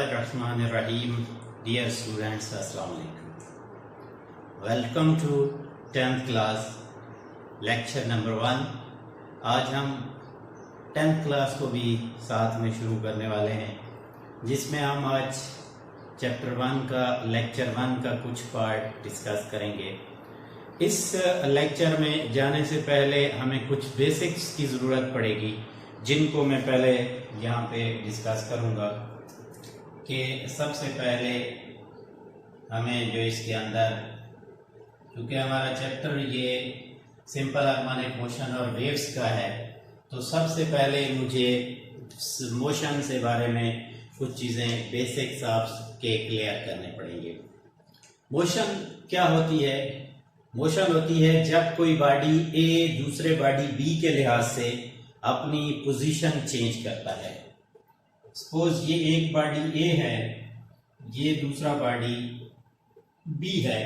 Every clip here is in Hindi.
Bismillahirrahmanirrahim. Dear students, Assalamu alaikum. Welcome to 10th class lecture number 1. आज हम 10th क्लास को भी साथ में शुरू करने वाले हैं, जिसमें हम आज चैप्टर 1 का लेक्चर 1 का कुछ पार्ट डिस्कस करेंगे। इस लेक्चर में जाने से पहले हमें कुछ बेसिक्स की ज़रूरत पड़ेगी, जिनको मैं पहले यहाँ पे डिस्कस करूँगा। कि सबसे पहले हमें जो इसके अंदर, क्योंकि हमारा चैप्टर ये सिंपल हार्मोनिक मोशन और वेव्स का है, तो सबसे पहले मुझे मोशन से बारे में कुछ चीज़ें बेसिक्स आपके क्लियर करने पड़ेंगे। मोशन क्या होती है? मोशन होती है जब कोई बॉडी ए दूसरे बॉडी बी के लिहाज से अपनी पोजीशन चेंज करता है। सपोज ये एक बॉडी ए है, ये दूसरा बॉडी बी है।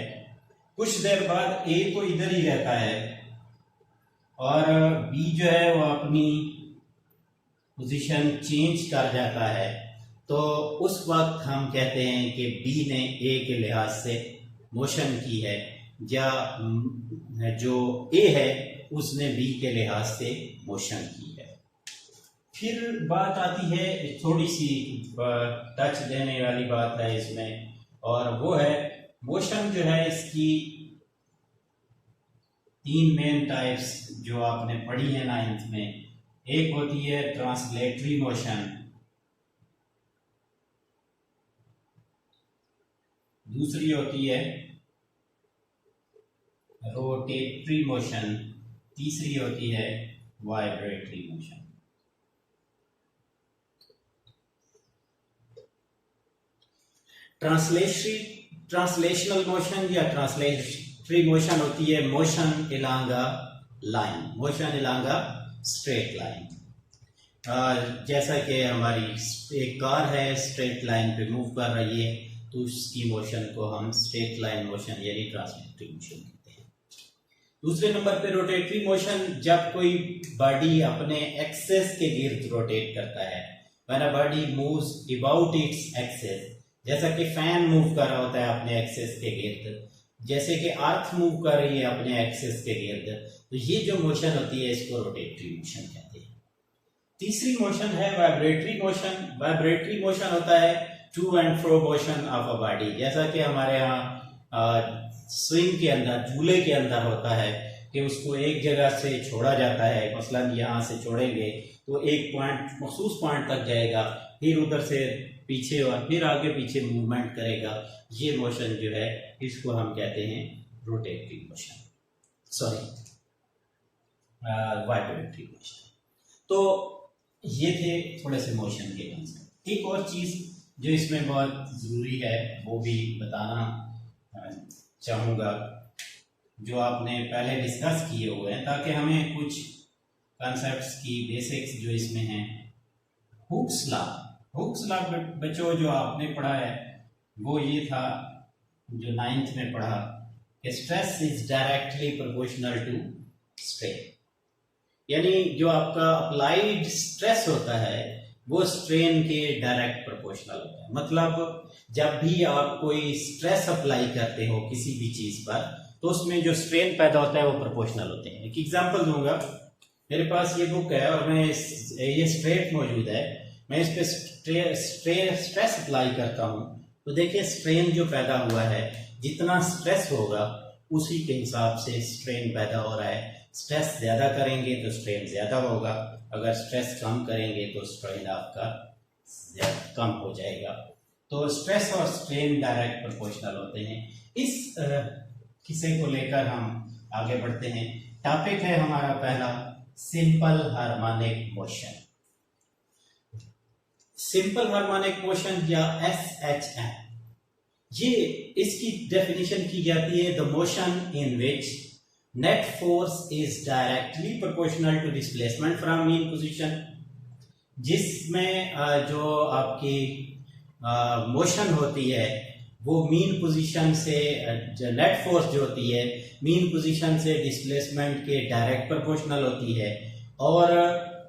कुछ देर बाद ए तो इधर ही रहता है और बी जो है वो अपनी पोजीशन चेंज कर जाता है, तो उस वक्त हम कहते हैं कि बी ने ए के लिहाज से मोशन की है, या जो ए है उसने बी के लिहाज से मोशन की है। फिर बात आती है, थोड़ी सी टच देने वाली बात है इसमें, और वो है मोशन जो है इसकी 3 मेन टाइप्स जो आपने पढ़ी है 9th में। एक होती है ट्रांसलेटरी मोशन, दूसरी होती है रोटेटरी मोशन, तीसरी होती है वाइब्रेटरी मोशन। ट्रांसलेशनल मोशन या ट्रांसलेटरी मोशन होती है motion along a line, motion along a straight line. जैसा कि हमारी एक कार है स्ट्रेट लाइन पे मूव कर रही है, तो उसकी मोशन को हम स्ट्रेट लाइन मोशन यानी ट्रांसलेटरी मोशन कहते हैं। दूसरे नंबर पे रोटेटरी मोशन, जब कोई बॉडी अपने एक्सेस के गिर्द रोटेट करता है। When a body moves about its axis, जैसा कि फैन मूव कर रहा होता है अपने एक्सेस के गिर्द, जैसे कि अर्थ मूव कर रही है अपने एक्सेस के गिर्द, तो ये जो मोशन होती है इसको रोटेटरी मोशन कहते हैं। तीसरी मोशन है वाइब्रेटरी मोशन। वाइब्रेटरी मोशन होता है to and fro motion of a body, जैसा कि हमारे यहाँ स्विंग के अंदर, झूले के अंदर होता है कि उसको एक जगह से छोड़ा जाता है। मसलन यहाँ से छोड़ेंगे तो एक पॉइंट, मखसूस पॉइंट तक जाएगा, फिर उधर से पीछे और फिर आगे पीछे मूवमेंट करेगा। ये मोशन जो है इसको हम कहते हैं rotatory motion, sorry vibratory motion. तो ये थे थोड़े से मोशन के कंसेप्ट। एक और चीज़ जो इसमें बहुत ज़रूरी है वो भी बताना चाहूँगा, जो आपने पहले डिस्कस किए हुए हैं, ताकि हमें कुछ कंसेप्ट्स की बेसिक्स जो इसमें हैं। हुक्स लॉ, हुक्स लॉ बच्चों जो आपने पढ़ा है वो ये था, जो 9th में पढ़ा कि stress is directly proportional to strain, यानी जो आपका अप्लाइड स्ट्रेस होता है वो स्ट्रेन के डायरेक्ट प्रोपोर्शनल होता है। मतलब जब भी आप कोई स्ट्रेस अप्लाई करते हो किसी भी चीज पर, तो उसमें जो स्ट्रेन पैदा होता है वो प्रोपोर्शनल होते हैं। एक एग्जांपल दूंगा, मेरे पास ये बुक है और मैं ये स्ट्रेट मौजूद है, मैं इस पे स्ट्रेस अप्लाई करता हूँ, तो देखिए स्ट्रेन जो पैदा हुआ है, जितना स्ट्रेस होगा उसी के हिसाब से स्ट्रेन पैदा हो रहा है। स्ट्रेस ज्यादा करेंगे तो स्ट्रेन ज्यादा होगा, अगर स्ट्रेस कम करेंगे तो स्ट्रेन आपका कम हो जाएगा। तो स्ट्रेस और स्ट्रेन डायरेक्ट प्रोपोर्शनल होते हैं। इस किस्से को लेकर हम आगे बढ़ते हैं। टॉपिक है हमारा पहला simple harmonic motion. Simple harmonic motion या SHM, ये इसकी डेफिनेशन की जाती है the motion in which net force is directly proportional to displacement from mean position, जिसमें जो आपकी मोशन होती है वो मीन पोजीशन से, नेट फोर्स जो होती है मीन पोजीशन से डिस्प्लेसमेंट के डायरेक्ट प्रोपोर्शनल होती है, और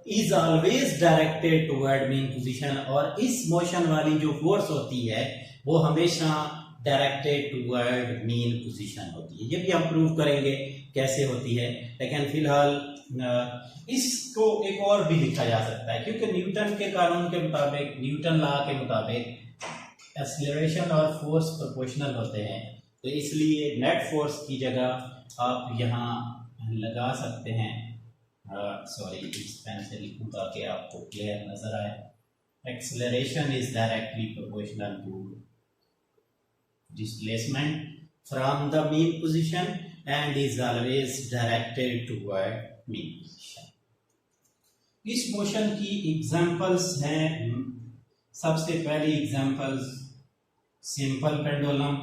is always directed toward mean position, और इस मोशन वाली जो फोर्स होती है वो हमेशा डायरेक्टेड टुवर्ड मीन पोजीशन होती है। ये भी हम प्रूव करेंगे कैसे होती है, लेकिन फिलहाल इसको एक और भी लिखा जा सकता है, क्योंकि न्यूटन के कानून के मुताबिक, न्यूटन लॉ के मुताबिक एक्सीलरेशन और फोर्स प्रोपोर्शनल होते हैं, तो इसलिए नेट फोर्स की जगह आप यहाँ लगा सकते हैं, सॉरी इस पेन से लिखूँ ताकि आपको क्लियर नजर आए, acceleration is directly proportional to displacement from the mean position and is always directed toward mean position. इस मोशन की एग्जांपल्स हैं, सबसे पहली एग्जांपल्स सिंपल पेंडुलम,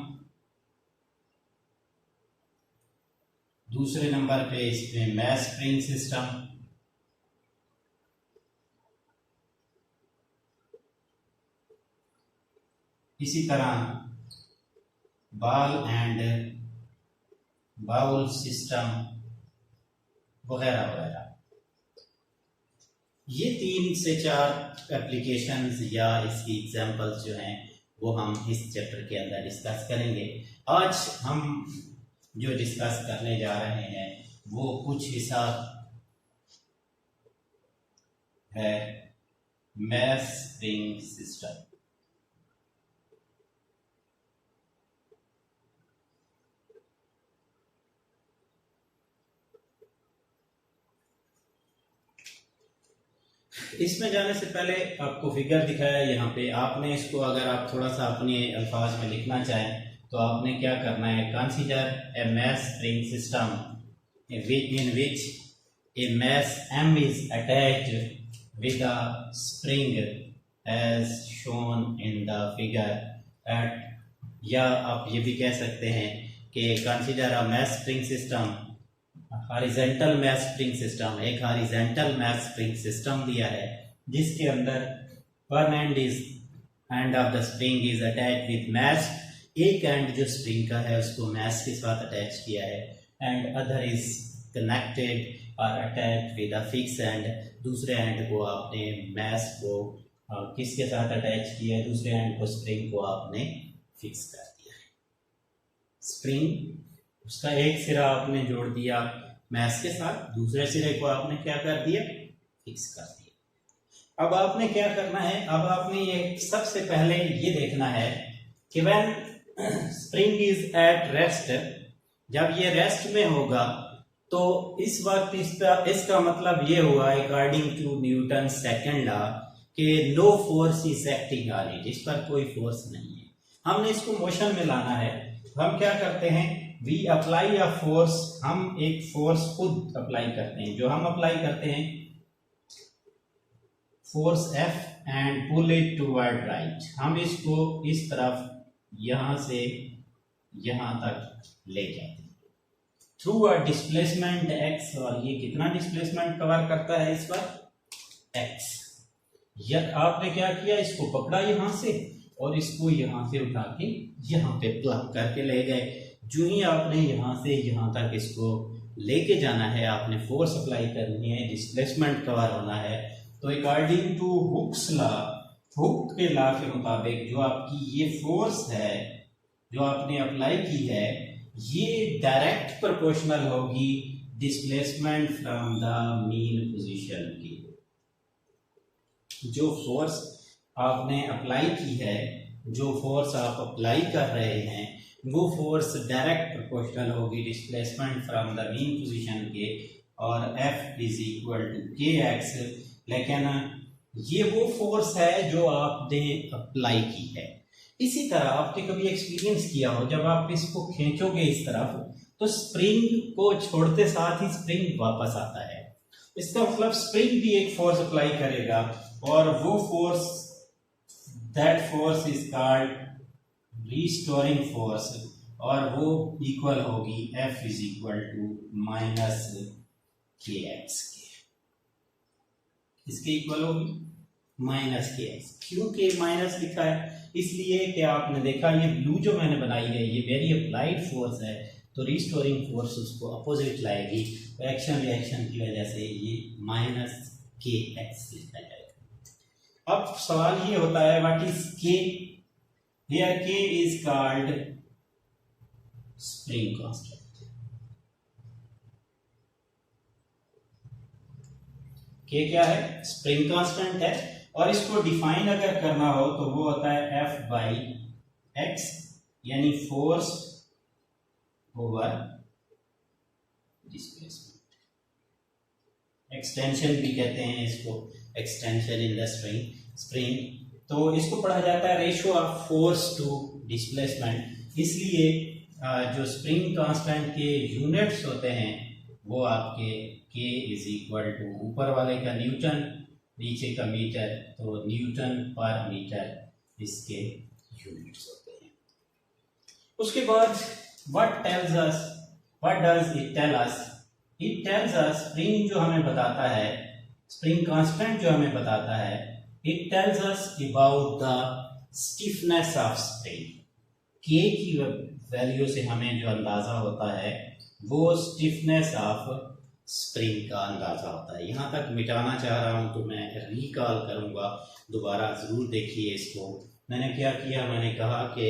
दूसरे नंबर पे इस पे मैस स्प्रिंग सिस्टम, इसी तरह बॉल एंड बाउल सिस्टम वगैरह वगैरह। ये 3 से 4 एप्लीकेशंस या इसकी एग्जांपल्स जो हैं वो हम इस चैप्टर के अंदर डिस्कस करेंगे। आज हम जो डिस्कस करने जा रहे हैं वो कुछ हिसाब है मैस स्प्रिंग सिस्टम। इसमें जाने से पहले आपको फिगर दिखाया यहाँ पे, आपने इसको अगर आप थोड़ा सा अपने अल्फाज में लिखना चाहें तो आपने क्या करना है, consider a mass spring system in which a mass m is attached with a spring as shown in the figure eight, या आप ये भी कह सकते हैं कि consider a mass spring system horizontal mass spring system, एक हॉरिजॉन्टल मैस स्प्रिंग सिस्टम दिया है जिसके अंदर one end of the spring is attach with mass, एक एंड जो स्प्रिंग का है उसको मैस के साथ अटैच किया है, एंड अदर इज कनेक्टेड और attach with a fix and, दूसरे एंड को आपने मैस को किसके साथ अटैच किया है, दूसरे एंड को स्प्रिंग को आपने फिक्स कर दिया है। स्प्रिंग उसका एक सिरा आपने जोड़ दिया मैस के साथ, दूसरे सिरे को आपने क्या कर दिया, फिक्स कर दिया। अब आपने क्या करना है, अब आपने ये सबसे पहले ये देखना है कि when spring is at rest, जब ये रेस्ट में होगा तो इस वक्त इसका मतलब ये हुआ according to Newton second law कि no force is acting on it, इस पर कोई फोर्स नहीं है। हमने इसको मोशन में लाना है, हम क्या करते हैं, वी अप्लाई अ फोर्स, हम एक फोर्स खुद अप्लाई करते हैं, जो हम अप्लाई करते हैं force F and pull it toward right, हम इसको इस तरफ यहां से यहां तक ले जाते हैं थ्रू अ डिस्प्लेसमेंट x, और ये कितना डिस्प्लेसमेंट कवर करता है इस पर x। आपने क्या किया, इसको पकड़ा यहां से और इसको यहां से उठा के यहां पे प्लग करके ले गए। जो ही आपने यहां से यहां तक इसको लेके जाना है, आपने फोर्स अप्लाई करनी है, डिस्प्लेसमेंट कवर होना है, तो according to Hooke's law, Hooke के लॉ के मुताबिक जो आपकी ये फोर्स है जो आपने अप्लाई की है ये डायरेक्ट प्रोपोर्शनल होगी displacement from the mean position की। जो फोर्स आपने अप्लाई की है, जो फोर्स आप अप्लाई कर रहे हैं, वो फोर्स डायरेक्ट प्रोपोर्शनल होगी displacement from the mean position के, और F is equal to kx। लेकिन ये वो फोर्स है जो आपने अप्लाई की है। इसी तरह आपने कभी एक्सपीरियंस किया हो, जब आप इसको खींचोगे इस तरफ तो स्प्रिंग को छोड़ते साथ ही स्प्रिंग वापस आता है, इसका मतलब स्प्रिंग भी एक फोर्स अप्लाई करेगा, और वो force, that force is called restoring force, और वो इक्वल होगी F is equal to minus kx के, इसके इक्वल होगी माइनस kx। क्यों के माइनस लिखा है, इसलिए कि आपने देखा ये ब्लू जो मैंने बनाई है ये वेरी अप्लाइड फोर्स है, तो रिस्टोरिंग फोर्स उसको अपोजिट लाएगी, तो एक्शन रिएक्शन की वजह से ये माइनस के एक्स लिखा जाएगा। अब सवाल ये होता है व्हाट इज के, हियर के इज कॉल्ड स्प्रिंग कांस्टेंट। के क्या है? स्प्रिंग कांस्टेंट है, और इसको डिफाइन अगर करना हो तो वो होता है एफ बाई एक्स, यानी फोर्स ओवर डिस्प्लेसमेंट। एक्सटेंशन भी कहते हैं इसको, एक्सटेंशन इन द स्प्रिंग। तो इसको पढ़ा जाता है ratio of force to displacement. इसलिए जो स्प्रिंग कांस्टेंट के यूनिट्स होते हैं वो आपके के इज इक्वल टू ऊपर वाले का न्यूटन, नीचे का मीटर, तो न्यूटन पर मीटर इसके यूनिट्स होते हैं। उसके बाद what does it tell us? It tells us, spring जो हमें बताता है, स्प्रिंग कांस्टेंट जो हमें बताता है, it tells us about the stiffness of spring. के की वैल्यू से हमें जो अंदाजा होता है वो स्टिफनेस ऑफ स्प्रिंग का अंदाजा होता है। यहाँ तक मिटाना चाह रहा हूँ तो मैं रिकॉल करूँगा, दोबारा ज़रूर देखिए इसको। मैंने क्या किया, मैंने कहा कि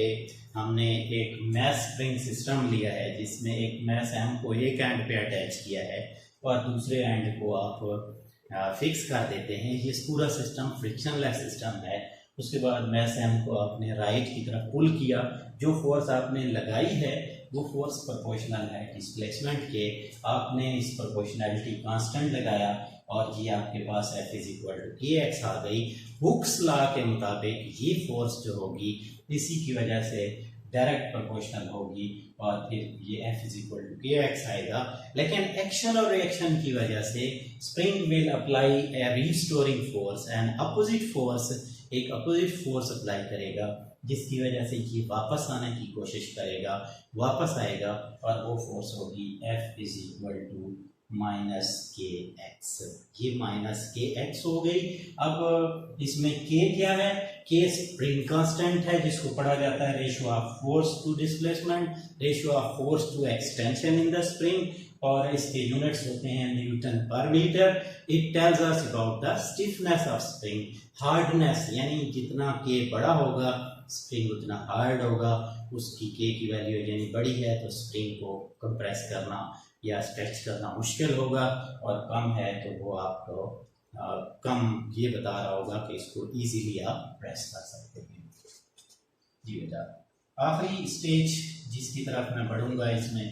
हमने एक मैस स्प्रिंग सिस्टम लिया है जिसमें एक मैस एम को एक एंड पे अटैच किया है और दूसरे एंड को आप फिक्स कर देते हैं। ये पूरा सिस्टम फ्रिक्शनलेस सिस्टम है। उसके बाद मैस एम को आपने राइट की तरफ पुल किया, जो फोर्स आपने लगाई है वो फोर्स प्रोपोर्शनल है डिस्प्लेसमेंट के, आपने इस प्रोपोर्शनैलिटी कांस्टेंट लगाया और ये आपके पास एफ इज इक्वल टू के एक्स आ गई। हुक्स लॉ के मुताबिक ये फोर्स जो होगी इसी की वजह से डायरेक्ट प्रोपोर्शनल होगी और फिर ये एफ इज इक्वल टू के एक्स आएगा। लेकिन एक्शन और रिएक्शन की वजह से spring will apply A restoring force and opposite force, एक अपोजिट फोर्स अप्लाई करेगा जिसकी वजह से ये वापस आने की कोशिश करेगा, वापस आएगा और वो फोर्स होगी F is equal to minus k x. ये माइनस के एक्स हो गई। अब इसमें के क्या है? के स्प्रिंग कांस्टेंट है जिसको पढ़ा जाता है ratio of force to displacement, ratio of force to extension in the spring, और इसके यूनिट्स होते हैं newton per metre. It tells us about the stiffness of spring, hardness, यानी जितना के बड़ा होगा स्प्रिंग उतना हार्ड होगा। उसकी के की वैल्यू यानी बड़ी है तो स्प्रिंग को कंप्रेस करना या स्ट्रेच करना मुश्किल होगा, और कम है तो वो आपको कम ये बता रहा होगा कि इसको इजीली आप प्रेस कर सकते हैं। जी बेटा, आखिरी स्टेज जिसकी तरफ मैं बढ़ूंगा, इसमें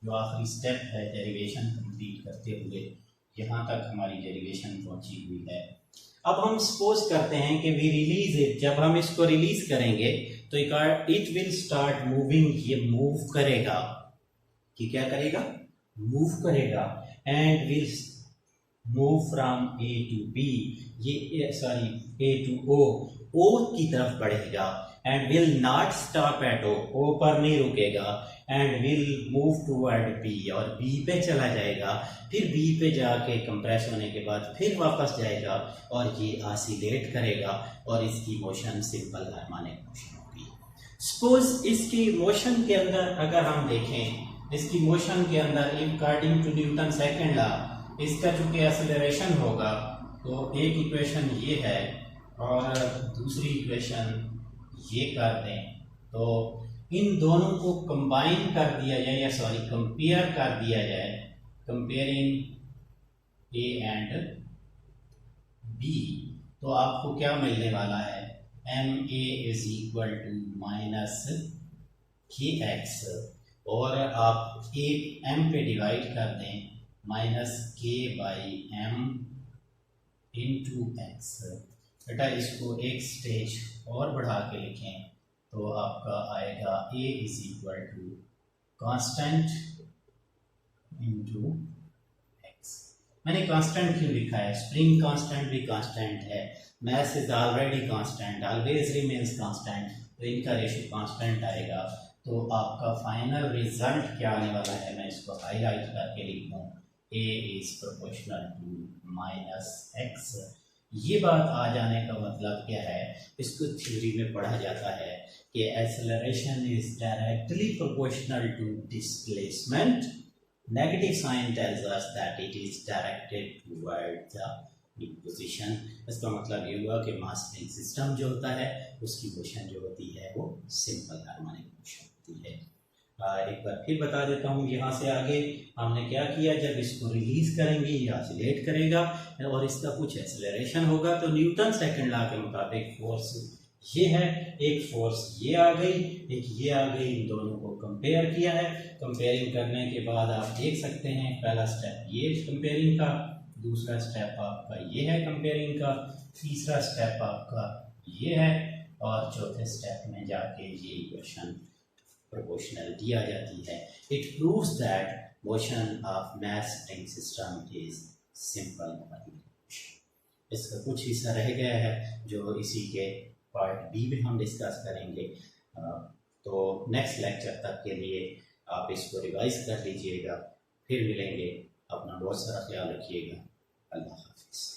जो आखिरी स्टेप है डेरिवेशन कंप्लीट करते हुए, यहाँ तक हमारी डेरिवेशन पहुंची हुई है। अब हम सपोज करते हैं कि वी रिलीज इट, जब हम इसको रिलीज करेंगे तो इट विल स्टार्ट मूविंग, ये मूव करेगा, कि क्या करेगा? मूव करेगा, and will move from A to B, ये sorry A to O, O की तरफ बढ़ेगा, and will not stop at O पर नहीं रुकेगा, and will move toward B, और बी पे चला जाएगा, फिर बी पे जाके कंप्रेस होने के बाद फिर वापस जाएगा और ये ऑसिलेट करेगा और इसकी मोशन सिंपल हार्मोनिक मोशन होगी। सपोज इसकी मोशन के अंदर अगर हम देखें, इसकी मोशन के अंदर according to Newton second law, इसका चूंकि एक्सेलरेशन होगा तो एक इक्वेशन ये है और दूसरी इक्वेशन ये कर दें, तो इन दोनों को कंबाइन कर दिया जाए, या सॉरी कंपेयर कर दिया जाए, कंपेयरिंग ए एंड बी, तो आपको क्या मिलने वाला है? M a is equal to minus k x, और आप ए एम पे डिवाइड कर दें, माइनस के बाई एम इंटू एक्स। बेटा इसको एक स्टेज और बढ़ा के लिखें तो आपका आएगा A is equal to constant into X. मैंने कांस्टेंट क्यों लिखा है? स्प्रिंग कांस्टेंट भी कांस्टेंट है, mass is already constant, always remains constant, तो इनका रेशियो कांस्टेंट आएगा। तो आपका फाइनल रिजल्ट क्या आने वाला है, मैं इसको हाईलाइट करके लिख दूँ, A is proportional to minus X. ये बात आ जाने का मतलब क्या है? इसको थ्योरी में पढ़ा जाता है कि acceleration is directly proportional to displacement, negative sign tells us that it is directed toward the position. इसका मतलब ये हुआ कि मास स्प्रिंग सिस्टम जो होता है उसकी मोशन जो होती है वो सिंपल हार्मोनिक मोशन होती है। एक बार फिर बता देता हूँ, यहाँ से आगे हमने क्या किया, जब इसको रिलीज करेंगे ये ऑसिलेट करेगा और इसका कुछ एक्सेलरेशन होगा तो न्यूटन सेकंड लॉ के मुताबिक फोर्स ये है, एक फोर्स ये आ गई, एक ये आ गई, इन दोनों को कंपेयर किया है। कंपेयरिंग करने के बाद आप देख सकते हैं पहला स्टेप ये कंपेयरिंग का, दूसरा स्टेप आपका ये है कंपेयरिंग का, तीसरा स्टेप आपका ये है और चौथे स्टेप में जाके ये इक्वेशन प्रोपोर्शनलिटी आ जाती है। It proves that motion of mass spring system is simple harmonic motion. इसका कुछ हिस्सा रह गया है जो इसी के पार्ट बी में हम डिस्कस करेंगे। तो नेक्स्ट लेक्चर तक के लिए आप इसको रिवाइज कर लीजिएगा, फिर मिलेंगे। अपना बहुत सारा ख्याल रखिएगा। अल्लाह हाफिज़।